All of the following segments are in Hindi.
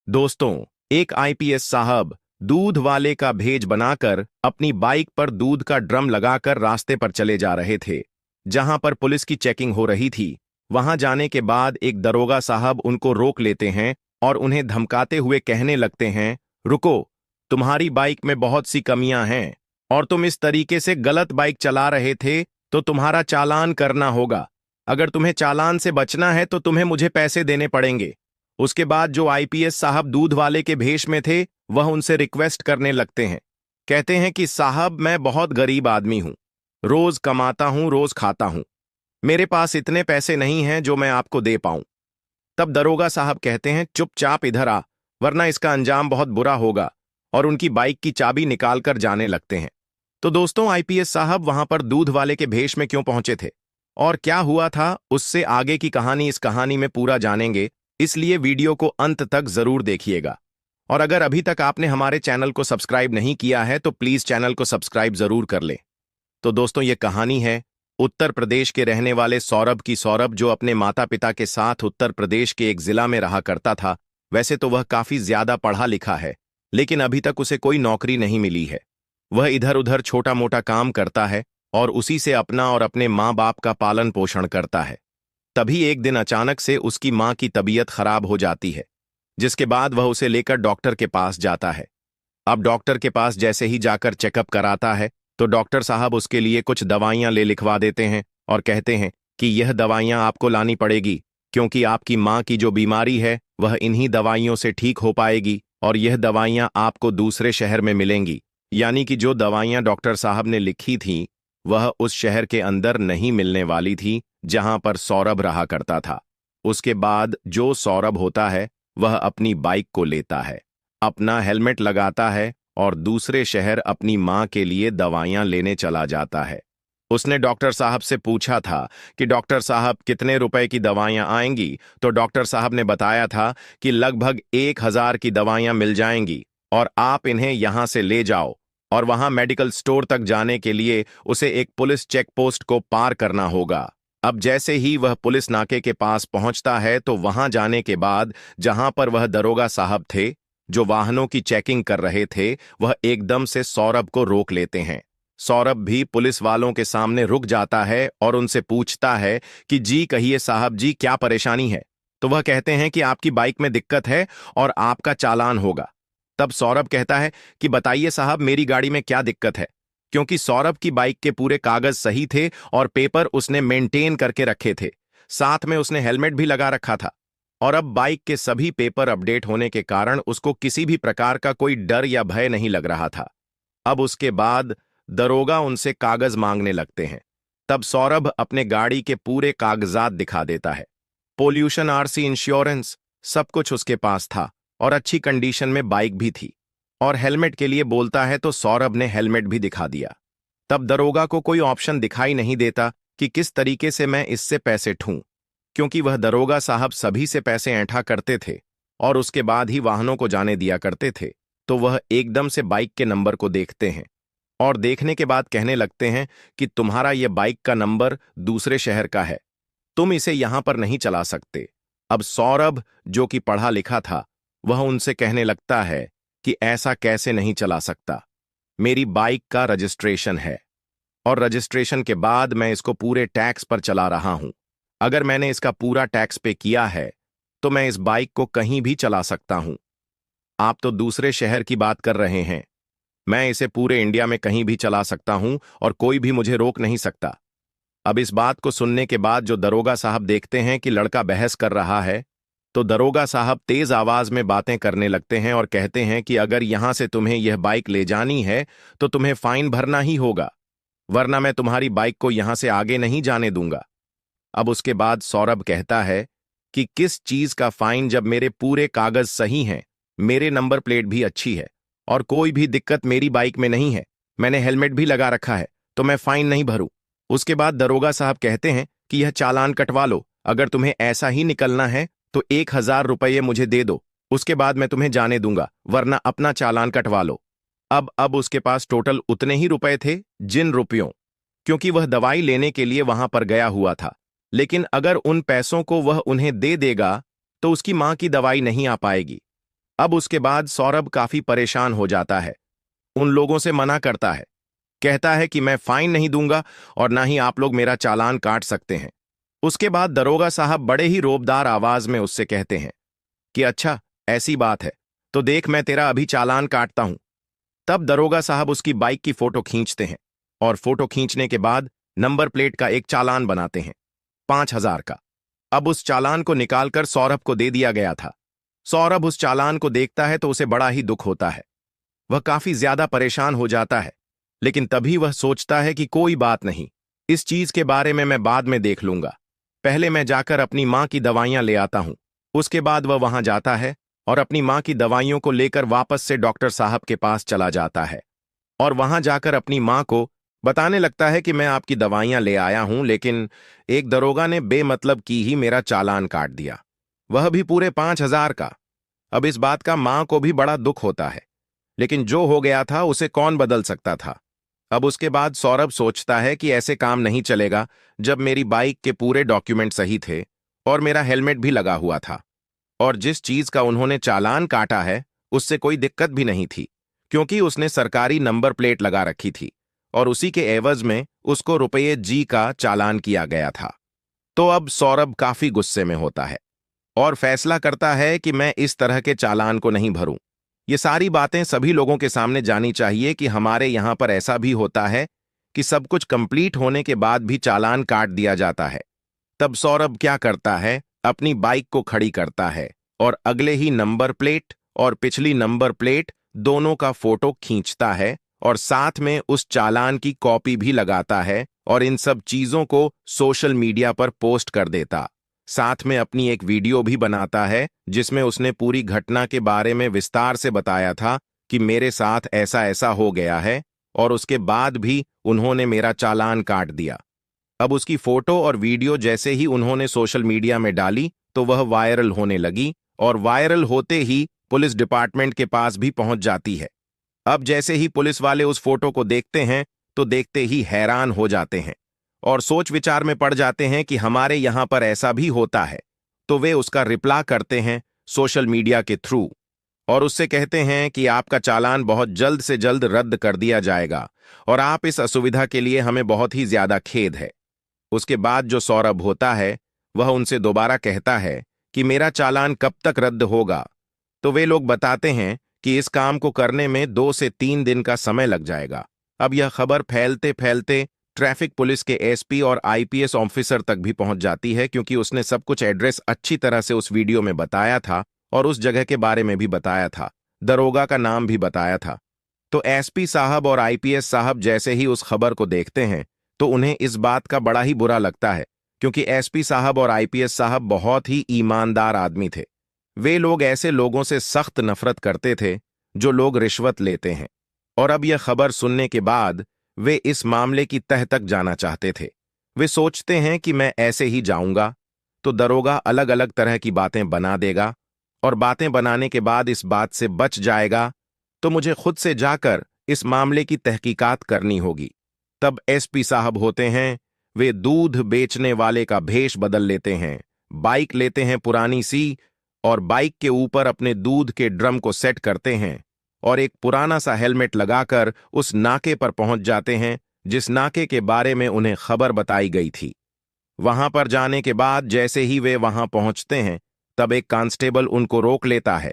दोस्तों, एक आईपीएस साहब दूध वाले का भेज बनाकर अपनी बाइक पर दूध का ड्रम लगाकर रास्ते पर चले जा रहे थे। जहां पर पुलिस की चेकिंग हो रही थी, वहां जाने के बाद एक दरोगा साहब उनको रोक लेते हैं और उन्हें धमकाते हुए कहने लगते हैं, रुको, तुम्हारी बाइक में बहुत सी कमियां हैं और तुम इस तरीके से गलत बाइक चला रहे थे, तो तुम्हारा चालान करना होगा। अगर तुम्हें चालान से बचना है तो तुम्हें मुझे पैसे देने पड़ेंगे। उसके बाद जो आईपीएस साहब दूध वाले के भेष में थे, वह उनसे रिक्वेस्ट करने लगते हैं। कहते हैं कि साहब, मैं बहुत गरीब आदमी हूं, रोज कमाता हूं, रोज खाता हूं, मेरे पास इतने पैसे नहीं हैं जो मैं आपको दे पाऊं। तब दरोगा साहब कहते हैं, चुपचाप इधर आ, वरना इसका अंजाम बहुत बुरा होगा, और उनकी बाइक की चाबी निकालकर जाने लगते हैं। तो दोस्तों, आईपीएस साहब वहां पर दूध वाले के भेष में क्यों पहुंचे थे और क्या हुआ था, उससे आगे की कहानी इस कहानी में पूरा जानेंगे। इसलिए वीडियो को अंत तक जरूर देखिएगा। और अगर अभी तक आपने हमारे चैनल को सब्सक्राइब नहीं किया है तो प्लीज चैनल को सब्सक्राइब जरूर कर ले। तो दोस्तों, ये कहानी है उत्तर प्रदेश के रहने वाले सौरभ की। सौरभ जो अपने माता पिता के साथ उत्तर प्रदेश के एक जिला में रहा करता था। वैसे तो वह काफी ज्यादा पढ़ा लिखा है, लेकिन अभी तक उसे कोई नौकरी नहीं मिली है। वह इधर उधर छोटा मोटा काम करता है और उसी से अपना और अपने माँ बाप का पालन पोषण करता है। तभी एक दिन अचानक से उसकी मां की तबीयत खराब हो जाती है, जिसके बाद वह उसे लेकर डॉक्टर के पास जाता है। अब डॉक्टर के पास जैसे ही जाकर चेकअप कराता है, तो डॉक्टर साहब उसके लिए कुछ दवाइयां लिखवा देते हैं और कहते हैं कि यह दवाइयां आपको लानी पड़ेगी, क्योंकि आपकी मां की जो बीमारी है वह इन्हीं दवाइयों से ठीक हो पाएगी, और यह दवाइयां आपको दूसरे शहर में मिलेंगी। यानी कि जो दवाइयां डॉक्टर साहब ने लिखी थीं, वह उस शहर के अंदर नहीं मिलने वाली थी जहां पर सौरभ रहा करता था। उसके बाद जो सौरभ होता है, वह अपनी बाइक को लेता है, अपना हेलमेट लगाता है और दूसरे शहर अपनी मां के लिए दवाइयां लेने चला जाता है। उसने डॉक्टर साहब से पूछा था कि डॉक्टर साहब, कितने रुपए की दवाइयां आएंगी। तो डॉक्टर साहब ने बताया था कि लगभग 1,000 की दवाइयां मिल जाएंगी और आप इन्हें यहां से ले जाओ। और वहां मेडिकल स्टोर तक जाने के लिए उसे एक पुलिस चेक पोस्ट को पार करना होगा। अब जैसे ही वह पुलिस नाके के पास पहुंचता है, तो वहां जाने के बाद जहां पर वह दरोगा साहब थे जो वाहनों की चेकिंग कर रहे थे, वह एकदम से सौरभ को रोक लेते हैं। सौरभ भी पुलिस वालों के सामने रुक जाता है और उनसे पूछता है कि जी कहिए साहब जी, क्या परेशानी है। तो वह कहते हैं कि आपकी बाइक में दिक्कत है और आपका चालान होगा। तब सौरभ कहता है कि बताइए साहब, मेरी गाड़ी में क्या दिक्कत है, क्योंकि सौरभ की बाइक के पूरे कागज सही थे और पेपर उसने मेंटेन करके रखे थे। साथ में उसने हेलमेट भी लगा रखा था, और अब बाइक के सभी पेपर अपडेट होने के कारण उसको किसी भी प्रकार का कोई डर या भय नहीं लग रहा था। अब उसके बाद दरोगा उनसे कागज मांगने लगते हैं। तब सौरभ अपने गाड़ी के पूरे कागजात दिखा देता है। पोल्यूशन आरसी, इंश्योरेंस, सब कुछ उसके पास था और अच्छी कंडीशन में बाइक भी थी। और हेलमेट के लिए बोलता है तो सौरभ ने हेलमेट भी दिखा दिया। तब दरोगा को कोई ऑप्शन दिखाई नहीं देता कि किस तरीके से मैं इससे पैसे ठूं, क्योंकि वह दरोगा साहब सभी से पैसे ऐंठा करते थे और उसके बाद ही वाहनों को जाने दिया करते थे। तो वह एकदम से बाइक के नंबर को देखते हैं और देखने के बाद कहने लगते हैं कि तुम्हारा यह बाइक का नंबर दूसरे शहर का है, तुम इसे यहां पर नहीं चला सकते। अब सौरभ, जो कि पढ़ा लिखा था, वह उनसे कहने लगता है कि ऐसा कैसे नहीं चला सकता, मेरी बाइक का रजिस्ट्रेशन है और रजिस्ट्रेशन के बाद मैं इसको पूरे टैक्स पर चला रहा हूं। अगर मैंने इसका पूरा टैक्स पे किया है तो मैं इस बाइक को कहीं भी चला सकता हूं। आप तो दूसरे शहर की बात कर रहे हैं, मैं इसे पूरे इंडिया में कहीं भी चला सकता हूं और कोई भी मुझे रोक नहीं सकता। अब इस बात को सुनने के बाद जो दरोगा साहब देखते हैं कि लड़का बहस कर रहा है, तो दरोगा साहब तेज आवाज में बातें करने लगते हैं और कहते हैं कि अगर यहां से तुम्हें यह बाइक ले जानी है तो तुम्हें फाइन भरना ही होगा, वरना मैं तुम्हारी बाइक को यहां से आगे नहीं जाने दूंगा। अब उसके बाद सौरभ कहता है कि किस चीज का फाइन, जब मेरे पूरे कागज सही हैं, मेरे नंबर प्लेट भी अच्छी है और कोई भी दिक्कत मेरी बाइक में नहीं है, मैंने हेलमेट भी लगा रखा है, तो मैं फाइन नहीं भरूं। उसके बाद दरोगा साहब कहते हैं कि यह चालान कटवा लो, अगर तुम्हें ऐसा ही निकलना है तो 1,000 रुपये मुझे दे दो, उसके बाद मैं तुम्हें जाने दूंगा, वरना अपना चालान कटवा लो। अब उसके पास टोटल उतने ही रुपए थे जिन रुपयों, क्योंकि वह दवाई लेने के लिए वहां पर गया हुआ था। लेकिन अगर उन पैसों को वह उन्हें दे देगा तो उसकी मां की दवाई नहीं आ पाएगी। अब उसके बाद सौरभ काफी परेशान हो जाता है। उन लोगों से मना करता है, कहता है कि मैं फाइन नहीं दूंगा और ना ही आप लोग मेरा चालान काट सकते हैं। उसके बाद दरोगा साहब बड़े ही रोबदार आवाज में उससे कहते हैं कि अच्छा, ऐसी बात है, तो देख मैं तेरा अभी चालान काटता हूं। तब दरोगा साहब उसकी बाइक की फोटो खींचते हैं और फोटो खींचने के बाद नंबर प्लेट का एक चालान बनाते हैं, 5,000 का। अब उस चालान को निकालकर सौरभ को दे दिया गया था। सौरभ उस चालान को देखता है तो उसे बड़ा ही दुख होता है। वह काफी ज्यादा परेशान हो जाता है, लेकिन तभी वह सोचता है कि कोई बात नहीं, इस चीज के बारे में मैं बाद में देख लूंगा। पहले मैं जाकर अपनी मां की दवाइयां ले आता हूं। उसके बाद वह वहां जाता है और अपनी मां की दवाइयों को लेकर वापस से डॉक्टर साहब के पास चला जाता है और वहां जाकर अपनी मां को बताने लगता है कि मैं आपकी दवाइयां ले आया हूं, लेकिन एक दरोगा ने बेमतलब की ही मेरा चालान काट दिया, वह भी पूरे 5,000 का। अब इस बात का मां को भी बड़ा दुख होता है, लेकिन जो हो गया था उसे कौन बदल सकता था। अब उसके बाद सौरभ सोचता है कि ऐसे काम नहीं चलेगा जब मेरी बाइक के पूरे डॉक्यूमेंट सही थे और मेरा हेलमेट भी लगा हुआ था, और जिस चीज का उन्होंने चालान काटा है उससे कोई दिक्कत भी नहीं थी, क्योंकि उसने सरकारी नंबर प्लेट लगा रखी थी और उसी के एवज में उसको ₹G का चालान किया गया था। तो अब सौरभ काफी गुस्से में होता है और फैसला करता है कि मैं इस तरह के चालान को नहीं भरूं। ये सारी बातें सभी लोगों के सामने जानी चाहिए कि हमारे यहां पर ऐसा भी होता है कि सब कुछ कंप्लीट होने के बाद भी चालान काट दिया जाता है। तब सौरभ क्या करता है, अपनी बाइक को खड़ी करता है और अगले ही नंबर प्लेट और पिछली नंबर प्लेट दोनों का फोटो खींचता है और साथ में उस चालान की कॉपी भी लगाता है और इन सब चीजों को सोशल मीडिया पर पोस्ट कर देता। साथ में अपनी एक वीडियो भी बनाता है जिसमें उसने पूरी घटना के बारे में विस्तार से बताया था कि मेरे साथ ऐसा ऐसा हो गया है और उसके बाद भी उन्होंने मेरा चालान काट दिया। अब उसकी फोटो और वीडियो जैसे ही उन्होंने सोशल मीडिया में डाली तो वह वायरल होने लगी और वायरल होते ही पुलिस डिपार्टमेंट के पास भी पहुंच जाती है। अब जैसे ही पुलिस वाले उस फोटो को देखते हैं तो देखते ही हैरान हो जाते हैं और सोच विचार में पड़ जाते हैं कि हमारे यहां पर ऐसा भी होता है। तो वे उसका रिप्लाई करते हैं सोशल मीडिया के थ्रू और उससे कहते हैं कि आपका चालान बहुत जल्द से जल्द रद्द कर दिया जाएगा और आप इस असुविधा के लिए हमें बहुत ही ज्यादा खेद है। उसके बाद जो सौरभ होता है वह उनसे दोबारा कहता है कि मेरा चालान कब तक रद्द होगा। तो वे लोग बताते हैं कि इस काम को करने में 2 से 3 दिन का समय लग जाएगा। अब यह खबर फैलते फैलते ट्रैफिक पुलिस के एसपी और आईपीएस ऑफिसर तक भी पहुंच जाती है, क्योंकि उसने सब कुछ एड्रेस अच्छी तरह से उस वीडियो में बताया था और उस जगह के बारे में भी बताया था, दरोगा का नाम भी बताया था। तो एसपी साहब और आईपीएस साहब जैसे ही उस खबर को देखते हैं तो उन्हें इस बात का बड़ा ही बुरा लगता है, क्योंकि एसपी साहब और आईपीएस साहब बहुत ही ईमानदार आदमी थे। वे लोग ऐसे लोगों से सख्त नफरत करते थे जो लोग रिश्वत लेते हैं, और अब यह खबर सुनने के बाद वे इस मामले की तह तक जाना चाहते थे। वे सोचते हैं कि मैं ऐसे ही जाऊंगा तो दरोगा अलग अलग तरह की बातें बना देगा और बातें बनाने के बाद इस बात से बच जाएगा, तो मुझे खुद से जाकर इस मामले की तहकीकात करनी होगी। तब एसपी साहब होते हैं, वे दूध बेचने वाले का भेष बदल लेते हैं, बाइक लेते हैं पुरानी सी और बाइक के ऊपर अपने दूध के ड्रम को सेट करते हैं और एक पुराना सा हेलमेट लगाकर उस नाके पर पहुंच जाते हैं जिस नाके के बारे में उन्हें खबर बताई गई थी। वहां पर जाने के बाद जैसे ही वे वहां पहुंचते हैं तब एक कांस्टेबल उनको रोक लेता है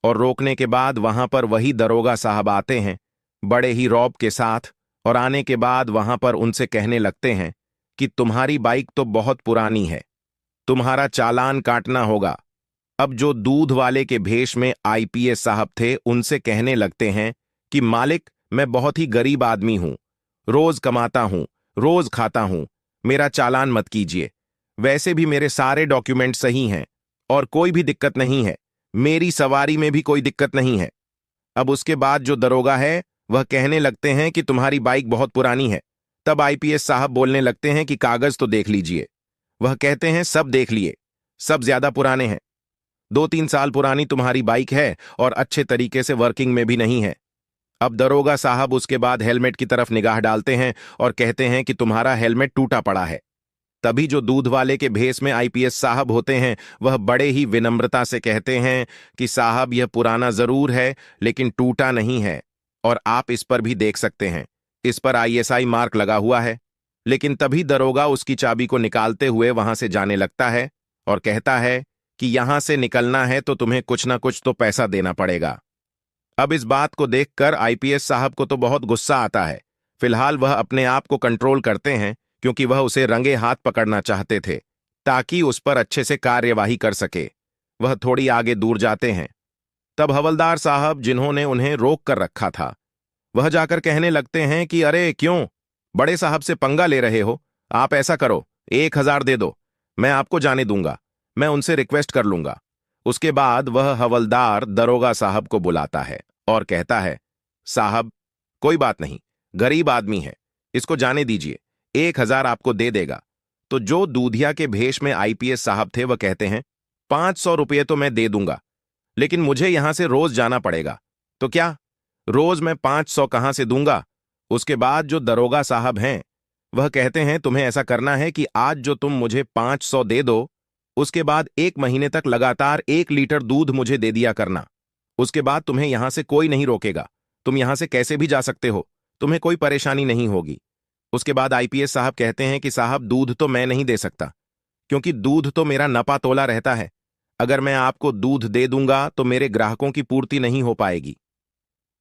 और रोकने के बाद वहां पर वही दरोगा साहब आते हैं बड़े ही रौब के साथ, और आने के बाद वहां पर उनसे कहने लगते हैं कि तुम्हारी बाइक तो बहुत पुरानी है, तुम्हारा चालान काटना होगा। अब जो दूध वाले के भेष में आईपीएस साहब थे उनसे कहने लगते हैं कि मालिक, मैं बहुत ही गरीब आदमी हूं, रोज कमाता हूं, रोज खाता हूं, मेरा चालान मत कीजिए, वैसे भी मेरे सारे डॉक्यूमेंट सही हैं और कोई भी दिक्कत नहीं है, मेरी सवारी में भी कोई दिक्कत नहीं है। अब उसके बाद जो दरोगा है वह कहने लगते हैं कि तुम्हारी बाइक बहुत पुरानी है। तब आईपीएस साहब बोलने लगते हैं कि कागज तो देख लीजिए। वह कहते हैं सब देख लिए, सब ज्यादा पुराने हैं, 2-3 साल पुरानी तुम्हारी बाइक है और अच्छे तरीके से वर्किंग में भी नहीं है। अब दरोगा साहब उसके बाद हेलमेट की तरफ निगाह डालते हैं और कहते हैं कि तुम्हारा हेलमेट टूटा पड़ा है। तभी जो दूध वाले के भेष में आईपीएस साहब होते हैं वह बड़े ही विनम्रता से कहते हैं कि साहब यह पुराना जरूर है लेकिन टूटा नहीं है, और आप इस पर भी देख सकते हैं, इस पर आईएसआई मार्क लगा हुआ है। लेकिन तभी दरोगा उसकी चाबी को निकालते हुए वहां से जाने लगता है और कहता है कि यहां से निकलना है तो तुम्हें कुछ ना कुछ तो पैसा देना पड़ेगा। अब इस बात को देखकर आईपीएस साहब को तो बहुत गुस्सा आता है। फिलहाल वह अपने आप को कंट्रोल करते हैं क्योंकि वह उसे रंगे हाथ पकड़ना चाहते थे ताकि उस पर अच्छे से कार्यवाही कर सके। वह थोड़ी आगे दूर जाते हैं। तब हवलदार साहब जिन्होंने उन्हें रोक कर रखा था वह जाकर कहने लगते हैं कि अरे क्यों बड़े साहब से पंगा ले रहे हो, आप ऐसा करो 1,000 दे दो, मैं आपको जाने दूंगा, मैं उनसे रिक्वेस्ट कर लूंगा। उसके बाद वह हवलदार दरोगा साहब को बुलाता है और कहता है, साहब कोई बात नहीं, गरीब आदमी है, इसको जाने दीजिए, 1,000 आपको दे देगा। तो जो दूधिया के भेष में आईपीएस साहब थे वह कहते हैं, 500 रुपये तो मैं दे दूंगा, लेकिन मुझे यहां से रोज जाना पड़ेगा। तो क्या रोज मैं 500 कहां से दूंगा? उसके बाद जो दरोगा साहब हैं वह कहते हैं, तुम्हें ऐसा करना है कि आज जो तुम मुझे 500 दे दो, उसके बाद 1 महीने तक लगातार 1 लीटर दूध मुझे दे दिया करना। उसके बाद तुम्हें यहां से कोई नहीं रोकेगा, तुम यहां से कैसे भी जा सकते हो, तुम्हें कोई परेशानी नहीं होगी। उसके बाद आईपीएस साहब कहते हैं कि साहब दूध तो मैं नहीं दे सकता, क्योंकि दूध तो मेरा नपा तोला रहता है। अगर मैं आपको दूध दे दूंगा तो मेरे ग्राहकों की पूर्ति नहीं हो पाएगी।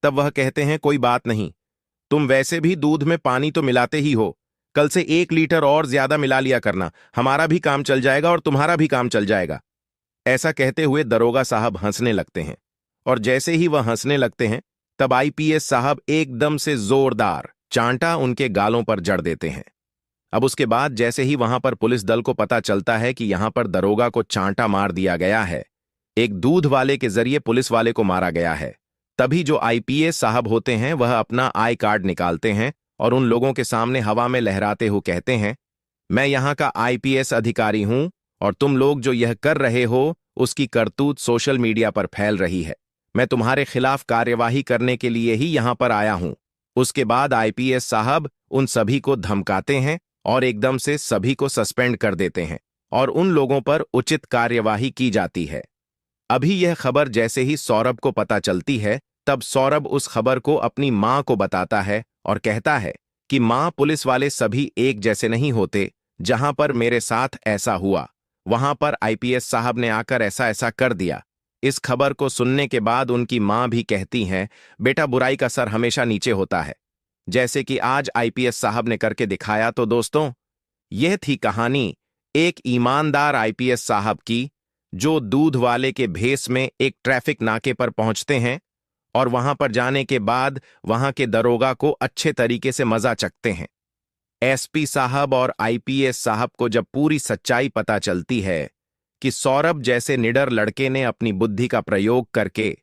तब वह कहते हैं, कोई बात नहीं, तुम वैसे भी दूध में पानी तो मिलाते ही हो, कल से 1 लीटर और ज्यादा मिला लिया करना, हमारा भी काम चल जाएगा और तुम्हारा भी काम चल जाएगा। ऐसा कहते हुए दरोगा साहब हंसने लगते हैं, और जैसे ही वह हंसने लगते हैं तब आईपीएस साहब एकदम से जोरदार चांटा उनके गालों पर जड़ देते हैं। अब उसके बाद जैसे ही वहां पर पुलिस दल को पता चलता है कि यहां पर दरोगा को चांटा मार दिया गया है, एक दूध वाले के जरिए पुलिस वाले को मारा गया है, तभी जो आईपीएस साहब होते हैं वह अपना आई कार्ड निकालते हैं और उन लोगों के सामने हवा में लहराते हुए कहते हैं, मैं यहां का आईपीएस अधिकारी हूं और तुम लोग जो यह कर रहे हो उसकी करतूत सोशल मीडिया पर फैल रही है। मैं तुम्हारे खिलाफ कार्यवाही करने के लिए ही यहां पर आया हूं। उसके बाद आईपीएस साहब उन सभी को धमकाते हैं और एकदम से सभी को सस्पेंड कर देते हैं और उन लोगों पर उचित कार्यवाही की जाती है। अभी यह खबर जैसे ही सौरभ को पता चलती है तब सौरभ उस खबर को अपनी मां को बताता है और कहता है कि मां, पुलिस वाले सभी एक जैसे नहीं होते, जहां पर मेरे साथ ऐसा हुआ वहां पर आईपीएस साहब ने आकर ऐसा ऐसा कर दिया। इस खबर को सुनने के बाद उनकी मां भी कहती हैं, बेटा बुराई का सर हमेशा नीचे होता है, जैसे कि आज आईपीएस साहब ने करके दिखाया। तो दोस्तों, यह थी कहानी एक ईमानदार आईपीएस साहब की, जो दूध वाले के भेष में एक ट्रैफिक नाके पर पहुंचते हैं और वहां पर जाने के बाद वहां के दरोगा को अच्छे तरीके से मजा चखते हैं। एसपी साहब और आईपीएस साहब को जब पूरी सच्चाई पता चलती है कि सौरभ जैसे निडर लड़के ने अपनी बुद्धि का प्रयोग करके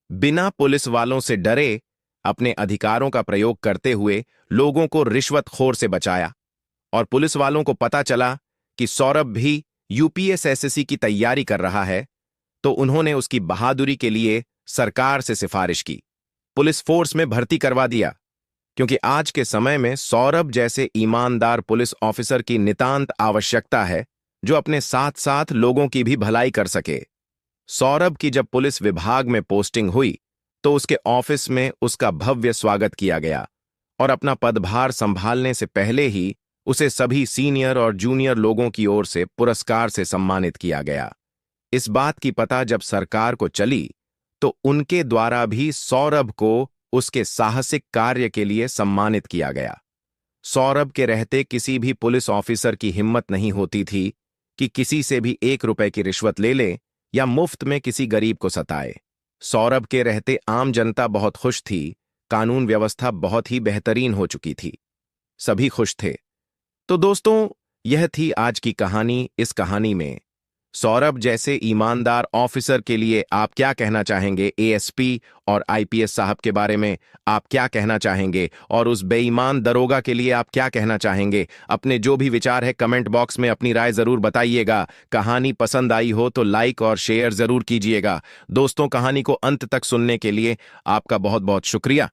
बिना पुलिस वालों से डरे अपने अधिकारों का प्रयोग करते हुए लोगों को रिश्वतखोर से बचाया, और पुलिस वालों को पता चला कि सौरभ भी यूपीएसएससी की तैयारी कर रहा है, तो उन्होंने उसकी बहादुरी के लिए सरकार से सिफारिश की, पुलिस फोर्स में भर्ती करवा दिया, क्योंकि आज के समय में सौरभ जैसे ईमानदार पुलिस ऑफिसर की नितांत आवश्यकता है, जो अपने साथ साथ लोगों की भी भलाई कर सके। सौरभ की जब पुलिस विभाग में पोस्टिंग हुई तो उसके ऑफिस में उसका भव्य स्वागत किया गया और अपना पदभार संभालने से पहले ही उसे सभी सीनियर और जूनियर लोगों की ओर से पुरस्कार से सम्मानित किया गया। इस बात की पता जब सरकार को चली तो उनके द्वारा भी सौरभ को उसके साहसिक कार्य के लिए सम्मानित किया गया। सौरभ के रहते किसी भी पुलिस ऑफिसर की हिम्मत नहीं होती थी कि किसी से भी 1 रुपए की रिश्वत ले ले या मुफ्त में किसी गरीब को सताए। सौरभ के रहते आम जनता बहुत खुश थी, कानून व्यवस्था बहुत ही बेहतरीन हो चुकी थी, सभी खुश थे। तो दोस्तों, यह थी आज की कहानी। इस कहानी में सौरभ जैसे ईमानदार ऑफिसर के लिए आप क्या कहना चाहेंगे? एएसपी और आईपीएस साहब के बारे में आप क्या कहना चाहेंगे? और उस बेईमान दरोगा के लिए आप क्या कहना चाहेंगे? अपने जो भी विचार है कमेंट बॉक्स में अपनी राय जरूर बताइएगा। कहानी पसंद आई हो तो लाइक और शेयर जरूर कीजिएगा। दोस्तों, कहानी को अंत तक सुनने के लिए आपका बहुत बहुत शुक्रिया।